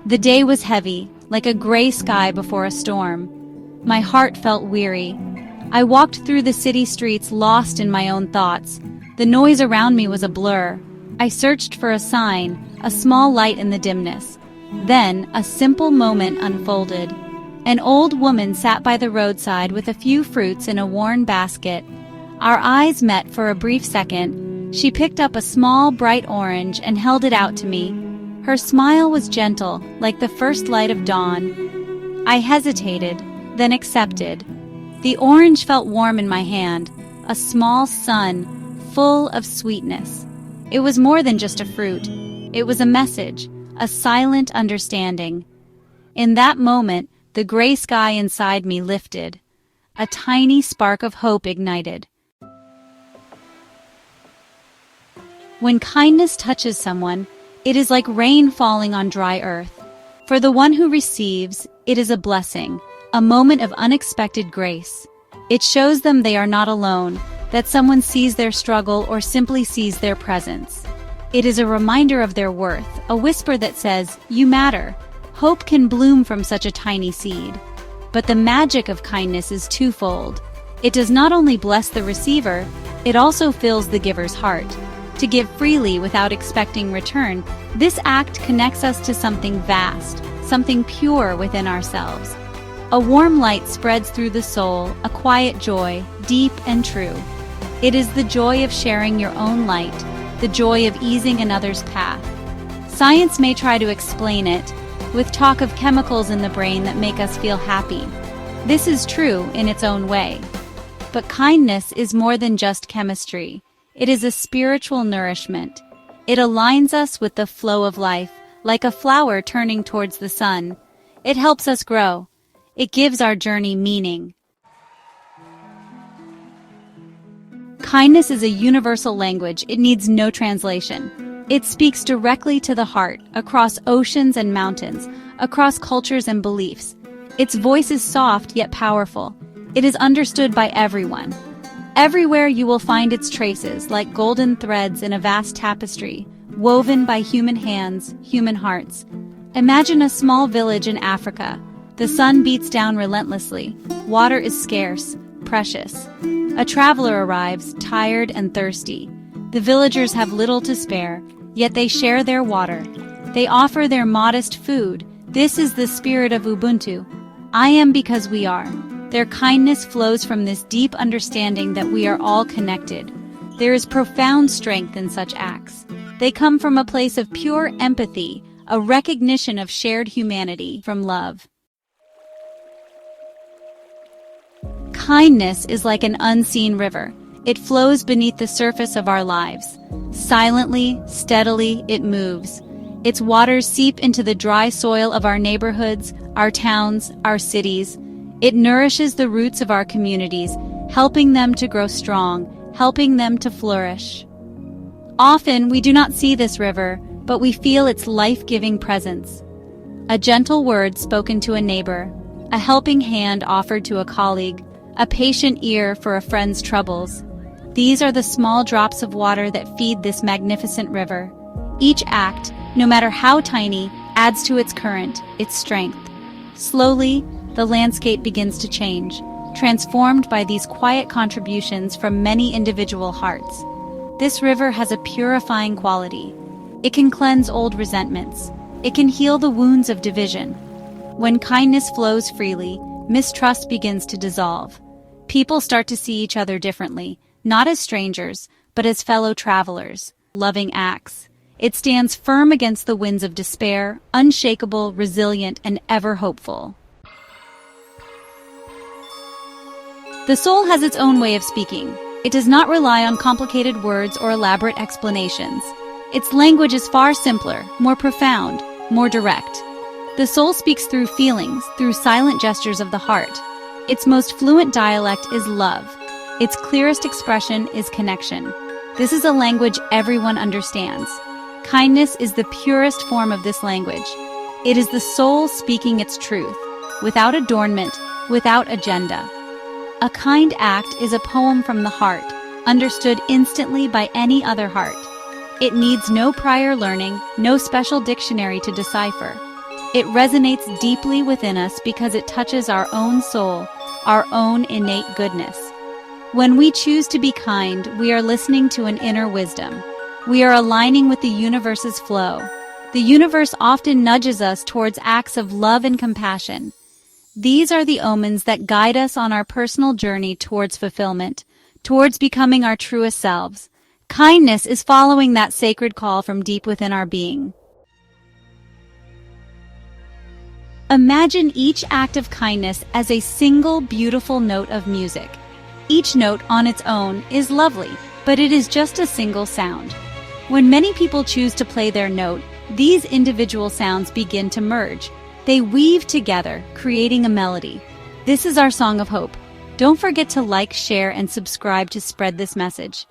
The day was heavy, like a gray sky before a storm. My heart felt weary. I walked through the city streets lost in my own thoughts. The noise around me was a blur. I searched for a sign, a small light in the dimness. Then, a simple moment unfolded. An old woman sat by the roadside with a few fruits in a worn basket. Our eyes met for a brief second. She picked up a small, bright orange and held it out to me. Her smile was gentle, like the first light of dawn. I hesitated, then accepted. The orange felt warm in my hand, a small sun, full of sweetness. It was more than just a fruit. It was a message, a silent understanding. In that moment, the gray sky inside me lifted. A tiny spark of hope ignited. When kindness touches someone, it is like rain falling on dry earth. For the one who receives, it is a blessing, a moment of unexpected grace. It shows them they are not alone, that someone sees their struggle or simply sees their presence. It is a reminder of their worth, a whisper that says, "You matter." Hope can bloom from such a tiny seed. But the magic of kindness is twofold. It does not only bless the receiver, it also fills the giver's heart. To give freely without expecting return, this act connects us to something vast, something pure within ourselves. A warm light spreads through the soul, a quiet joy, deep and true. It is the joy of sharing your own light, the joy of easing another's path. Science may try to explain it, with talk of chemicals in the brain that make us feel happy. This is true in its own way. But kindness is more than just chemistry. It is a spiritual nourishment. It aligns us with the flow of life, like a flower turning towards the sun. It helps us grow. It gives our journey meaning. Kindness is a universal language. It needs no translation. It speaks directly to the heart, across oceans and mountains, across cultures and beliefs. Its voice is soft yet powerful. It is understood by everyone. Everywhere you will find its traces, like golden threads in a vast tapestry, woven by human hands, human hearts. Imagine a small village in Africa. The sun beats down relentlessly. Water is scarce, precious. A traveler arrives, tired and thirsty. The villagers have little to spare, yet they share their water. They offer their modest food. This is the spirit of Ubuntu. I am because we are. Their kindness flows from this deep understanding that we are all connected. There is profound strength in such acts. They come from a place of pure empathy, a recognition of shared humanity from love. Kindness is like an unseen river. It flows beneath the surface of our lives. Silently, steadily, it moves. Its waters seep into the dry soil of our neighborhoods, our towns, our cities. It nourishes the roots of our communities, helping them to grow strong, helping them to flourish. Often, we do not see this river, but we feel its life-giving presence. A gentle word spoken to a neighbor, a helping hand offered to a colleague, a patient ear for a friend's troubles. These are the small drops of water that feed this magnificent river. Each act, no matter how tiny, adds to its current, its strength. Slowly, the landscape begins to change, transformed by these quiet contributions from many individual hearts. This river has a purifying quality. It can cleanse old resentments. It can heal the wounds of division. When kindness flows freely, mistrust begins to dissolve. People start to see each other differently, not as strangers, but as fellow travelers, loving acts. It stands firm against the winds of despair, unshakable, resilient, and ever hopeful. The soul has its own way of speaking. It does not rely on complicated words or elaborate explanations. Its language is far simpler, more profound, more direct. The soul speaks through feelings, through silent gestures of the heart. Its most fluent dialect is love. Its clearest expression is connection. This is a language everyone understands. Kindness is the purest form of this language. It is the soul speaking its truth, without adornment, without agenda. A kind act is a poem from the heart, understood instantly by any other heart. It needs no prior learning, no special dictionary to decipher. It resonates deeply within us because it touches our own soul, our own innate goodness. When we choose to be kind, we are listening to an inner wisdom. We are aligning with the universe's flow. The universe often nudges us towards acts of love and compassion. These are the omens that guide us on our personal journey towards fulfillment, towards becoming our truest selves. Kindness is following that sacred call from deep within our being. Imagine each act of kindness as a single beautiful note of music. Each note on its own is lovely, but it is just a single sound. When many people choose to play their note, these individual sounds begin to merge. They weave together, creating a melody. This is our song of hope. Don't forget to like, share, and subscribe to spread this message.